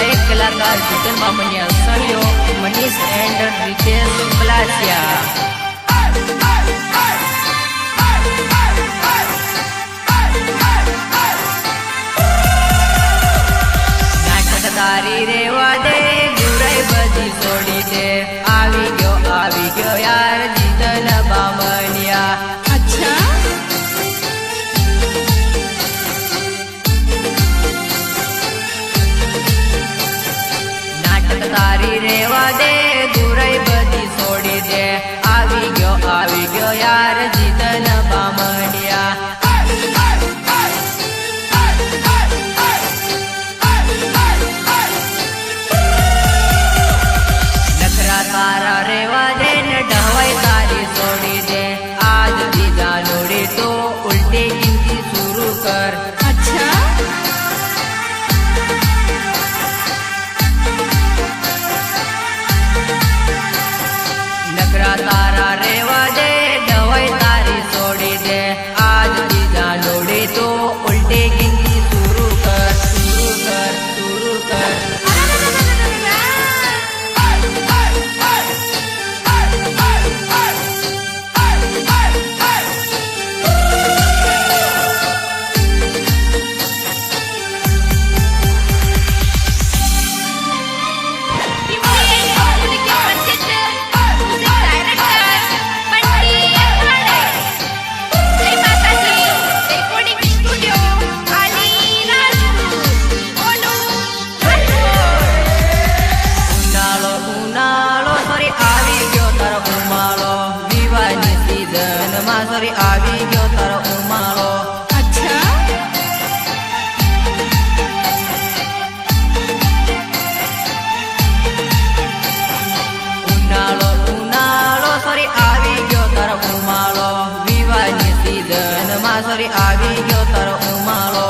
गायक कलाकार जीतन मामनिया सहयोग मनीष एंड रितेश पलासिया। नाटक तारी रेवा दे बुराई बधी छोड़ी दे आवी गयो यार जीतन मामनिया। अच्छा तारी रेवा दे बुराई बधी छोड़ी दे आवी गयो यार जीतन बामणिया। नखरा तारा रेवा दे न ढवाई तारी छोड़ी दे आज बीजा लोड़ी तो उल्टी गिनती शुरू कर। अच्छा तारा रेवा दे ढवाई तारी छोड़ी दे आज बीजा लोड़ी तो उल्टे गिनती शुरू कर। आवी गयो तारो उमालो। अच्छा उनालो सॉरी आवी गयो तारो उमालो विवाहनी सीजन मा सॉरी आवी गयो तारो उमालो।